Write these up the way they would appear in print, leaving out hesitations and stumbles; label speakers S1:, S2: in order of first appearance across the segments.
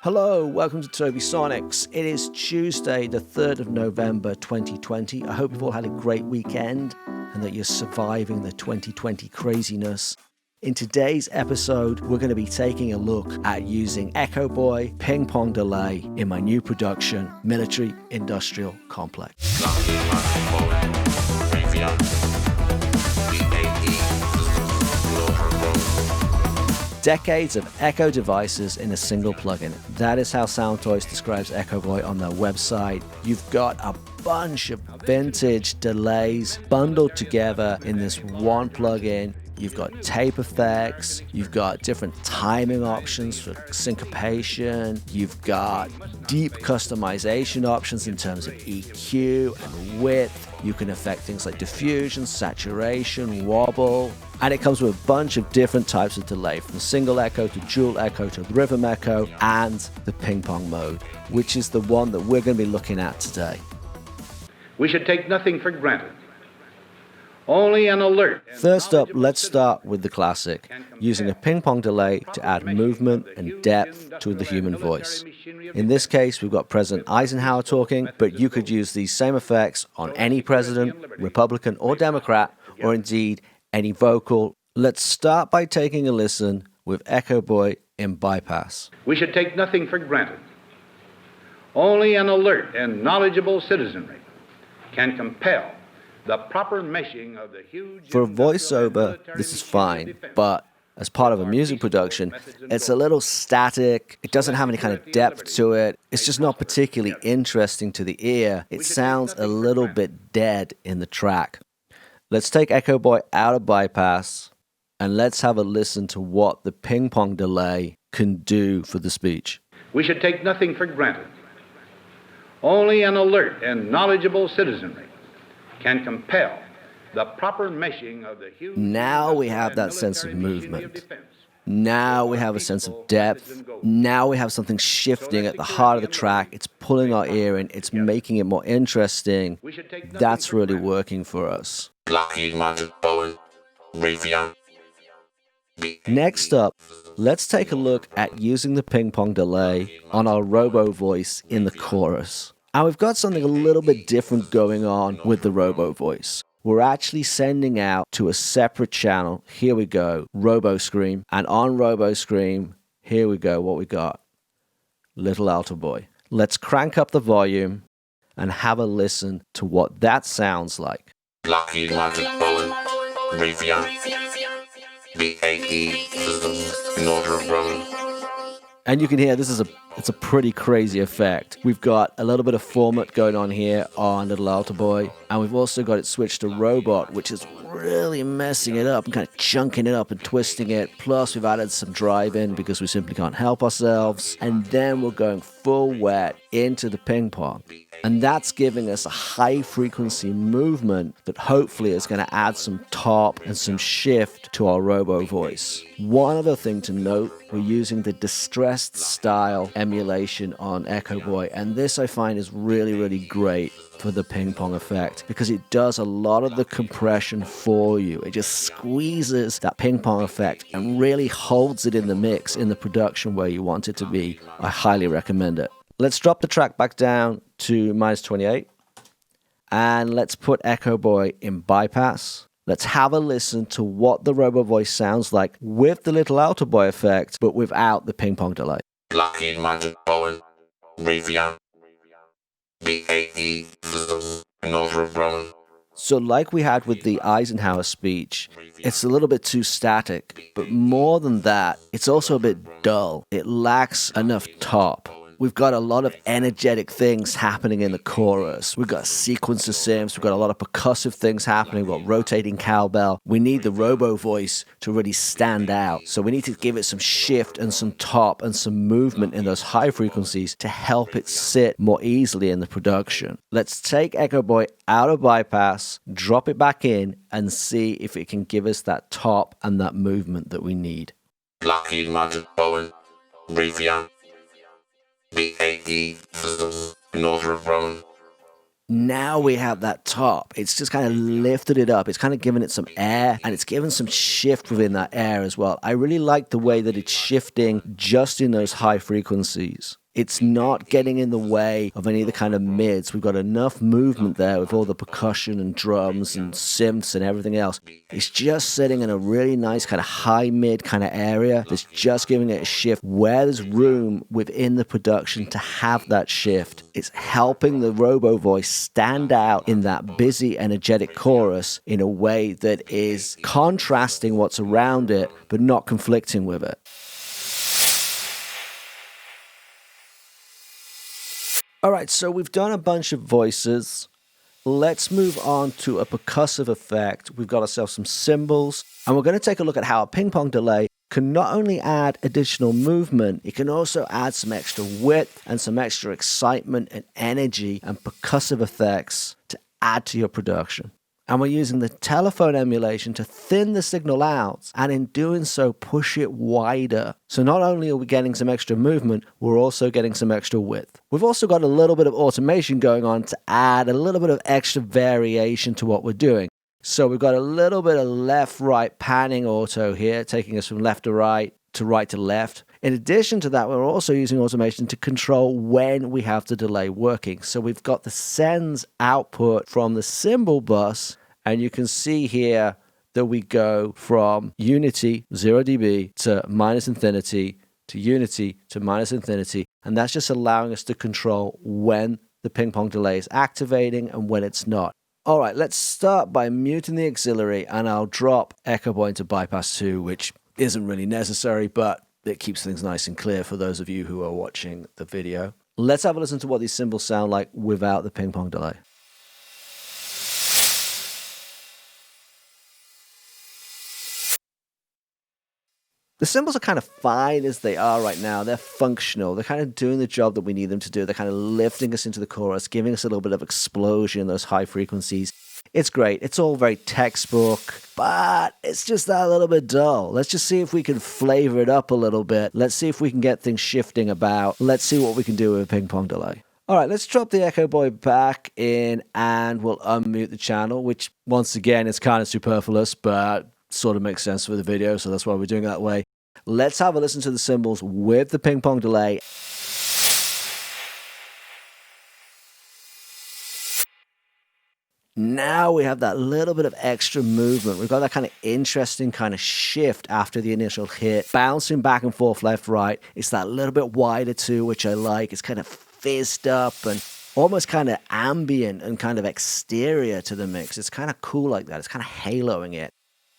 S1: Hello, welcome to Tobisonics. It is Tuesday, the 3rd of November, 2020. I hope you've all had a great weekend and that you're surviving the 2020 craziness. In today's episode, we're going to be taking a look at using Echoboy Ping-Pong delay in my new production, Military Industrial Complex. Decades of Echo devices in a single plugin. That is how SoundToys describes Echoboy on their website. You've got a bunch of vintage delays bundled together in this one plugin. You've got tape effects, you've got different timing options for syncopation, you've got deep customization options in terms of EQ and width. You can affect things like diffusion, saturation, wobble, and it comes with a bunch of different types of delay, from single echo to dual echo to rhythm echo and the ping-pong mode, which is the one that we're going to be looking at today.
S2: We should take nothing for granted. Only an alert.
S1: First up, let's start with the classic, using a ping-pong delay to add movement and depth to the human voice. In this case, we've got President Eisenhower talking, but you could use these same effects on any president, Republican or Democrat, or indeed any vocal. Let's start by taking a listen with Echoboy in bypass.
S2: We should take nothing for granted. Only an alert and knowledgeable citizenry can compel the proper meshing of the huge...
S1: For a voiceover, this is fine, but as part of a music production, it's a little static. It doesn't have any kind of depth to it. It's just not particularly interesting to the ear. It sounds a little bit dead in the track. Let's take Echoboy out of bypass and let's have a listen to what the ping-pong delay can do for the speech.
S2: We should take nothing for granted. Only an alert and knowledgeable citizenry can compel the proper meshing of the huge...
S1: Now we have that sense of movement. Now we have a sense of depth. Now we have something shifting at the heart of the track. It's pulling our ear in. It's making it more interesting. That's really working for us. Next up, let's take a look at using the ping-pong delay on our robo voice in the chorus. And we've got something a little bit different going on with the robo voice. We're actually sending out to a separate channel. Here we go, Robo Scream. And on Robo Scream, here we go, what we got. Little Alto Boy. Let's crank up the volume and have a listen to what that sounds like.
S3: Lucky Magic Bowen, Raytheon, BAE, Northrop Grumman.
S1: And you can hear it's a pretty crazy effect. We've got a little bit of format going on here on Little Alto Boy, and we've also got it switched to Robot, which is really messing it up and kind of chunking it up and twisting it. Plus, we've added some drive in because we simply can't help ourselves. And then we're going full wet into the ping pong. And that's giving us a high frequency movement that hopefully is going to add some top and some shift to our robo voice. One other thing to note, we're using the distressed style emulation on Echoboy, and this I find is really, really great for the ping pong effect because it does a lot of the compression for you. It just squeezes that ping pong effect and really holds it in the mix in the production where you want it to be. I highly recommend it. Let's drop the track back down to -28 and let's put Echoboy in bypass. Let's have a listen to what the robo voice sounds like with the Little Alto Boy effect, but without the ping pong delay.
S3: Lucky Magic Bowen, Raytheon, BAE, Northrop Grumman.
S1: So like we had with the Eisenhower speech, it's a little bit too static, but more than that, it's also a bit dull. It lacks enough top. We've got a lot of energetic things happening in the chorus. We've got sequencer synths. We've got a lot of percussive things happening. We've got rotating cowbell. We need the robo voice to really stand out. So we need to give it some shift and some top and some movement in those high frequencies to help it sit more easily in the production. Let's take Echoboy out of bypass, drop it back in, and see if it can give us that top and that movement that we need.
S3: Lucky Magic Bowen, Raytheon, BAE, Northrop Grumman.
S1: Now we have that top. It's just kind of lifted it up. It's kind of given it some air, and it's given some shift within that air as well. I really like the way that it's shifting just in those high frequencies. It's not getting in the way of any of the kind of mids. We've got enough movement there with all the percussion and drums and synths and everything else. It's just sitting in a really nice kind of high mid kind of area that's just giving it a shift where there's room within the production to have that shift. It's helping the robo voice stand out in that busy, energetic chorus in a way that is contrasting what's around it, but not conflicting with it. All right, so we've done a bunch of voices. Let's move on to a percussive effect. We've got ourselves some cymbals, and we're going to take a look at how a ping-pong delay can not only add additional movement, it can also add some extra width and some extra excitement and energy and percussive effects to add to your production. And we're using the telephone emulation to thin the signal out, and in doing so, push it wider. So not only are we getting some extra movement, we're also getting some extra width. We've also got a little bit of automation going on to add a little bit of extra variation to what we're doing. So we've got a little bit of left-right panning auto here, taking us from left to right to left. In addition to that, we're also using automation to control when we have the delay working. So we've got the sends output from the cymbal bus, and you can see here that we go from unity, 0 dB, to minus infinity, to unity, to minus infinity. And that's just allowing us to control when the ping-pong delay is activating and when it's not. All right, let's start by muting the auxiliary, and I'll drop Echoboy into bypass 2, which isn't really necessary, but it keeps things nice and clear for those of you who are watching the video. Let's have a listen to what these cymbals sound like without the ping-pong delay. The cymbals are kind of fine as they are right now. They're functional. They're kind of doing the job that we need them to do. They're kind of lifting us into the chorus, giving us a little bit of explosion in those high frequencies. It's great. It's all very textbook, but it's just that little bit dull. Let's just see if we can flavor it up a little bit. Let's see if we can get things shifting about. Let's see what we can do with a ping-pong delay. All right, let's drop the Echoboy back in, and we'll unmute the channel, which once again is kind of superfluous, but sort of makes sense for the video, so that's why we're doing it that way. Let's have a listen to the cymbals with the ping-pong delay. Now we have that little bit of extra movement. We've got that kind of interesting kind of shift after the initial hit, bouncing back and forth left, right. It's that little bit wider too, which I like. It's kind of fizzed up and almost kind of ambient and kind of exterior to the mix. It's kind of cool like that. It's kind of haloing it.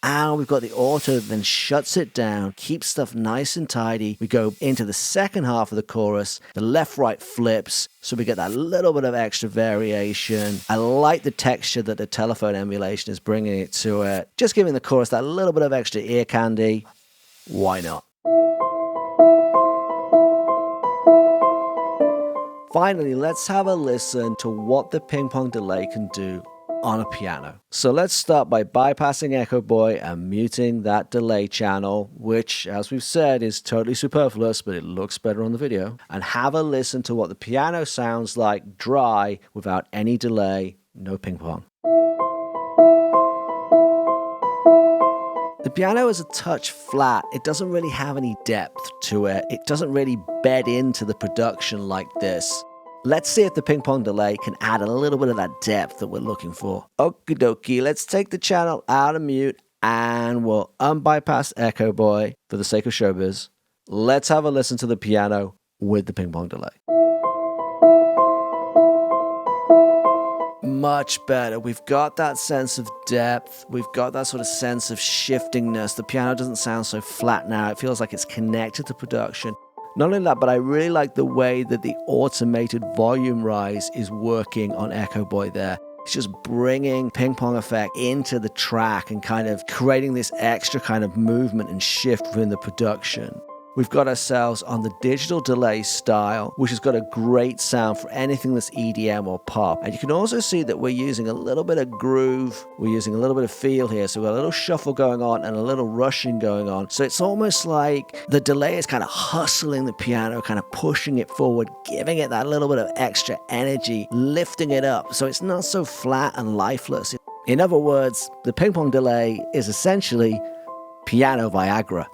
S1: And we've got the auto that then shuts it down, keeps stuff nice and tidy. We go into the second half of the chorus, the left-right flips, so we get that little bit of extra variation. I like the texture that the telephone emulation is bringing it to it. Just giving the chorus that little bit of extra ear candy. Why not? Finally, let's have a listen to what the ping-pong delay can do on a piano. So let's start by bypassing Echoboy and muting that delay channel, which, as we've said, is totally superfluous, but it looks better on the video. And have a listen to what the piano sounds like dry without any delay, no ping pong. The piano is a touch flat. It doesn't really have any depth to it. It doesn't really bed into the production like this. Let's see if the ping-pong delay can add a little bit of that depth that we're looking for. Okie dokie, let's take the channel out of mute and we'll unbypass Echoboy for the sake of showbiz. Let's have a listen to the piano with the ping-pong delay. Much better. We've got that sense of depth. We've got that sort of sense of shiftingness. The piano doesn't sound so flat now. It feels like it's connected to production. Not only that, but I really like the way that the automated volume rise is working on Echoboy there. It's just bringing ping-pong effect into the track and kind of creating this extra kind of movement and shift within the production. We've got ourselves on the digital delay style, which has got a great sound for anything that's EDM or pop. And you can also see that we're using a little bit of groove, we're using a little bit of feel here. So we've got a little shuffle going on and a little rushing going on. So it's almost like the delay is kind of hustling the piano, kind of pushing it forward, giving it that little bit of extra energy, lifting it up. So it's not so flat and lifeless. In other words, the ping pong delay is essentially piano Viagra.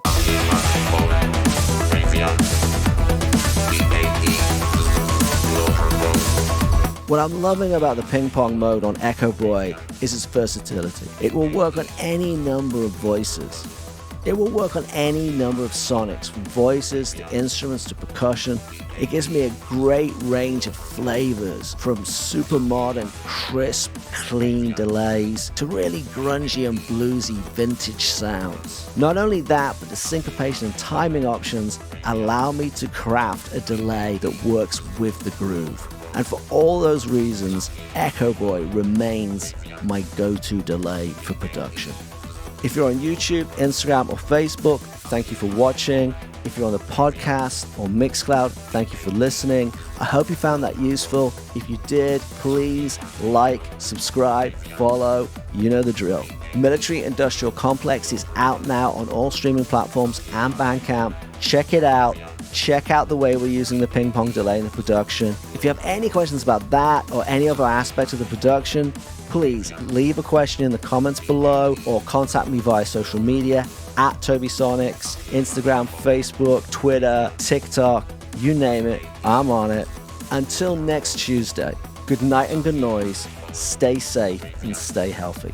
S1: What I'm loving about the ping pong mode on Echoboy is its versatility. It will work on any number of voices. It will work on any number of sonics, from voices to instruments to percussion. It gives me a great range of flavors, from super modern, crisp, clean delays to really grungy and bluesy vintage sounds. Not only that, but the syncopation and timing options allow me to craft a delay that works with the groove. And for all those reasons, Echoboy remains my go-to delay for production. If you're on YouTube, Instagram, or Facebook, thank you for watching. If you're on the podcast or Mixcloud, thank you for listening. I hope you found that useful. If you did, please like, subscribe, follow. You know the drill. Military Industrial Complex is out now on all streaming platforms and Bandcamp. Check it out. Check out the way we're using the ping pong delay in the production. If you have any questions about that or any other aspect of the production, please leave a question in the comments below or contact me via social media at Tobisonics, Instagram, Facebook, Twitter, TikTok, you name it, I'm on it. Until next Tuesday, good night and good noise, stay safe and stay healthy.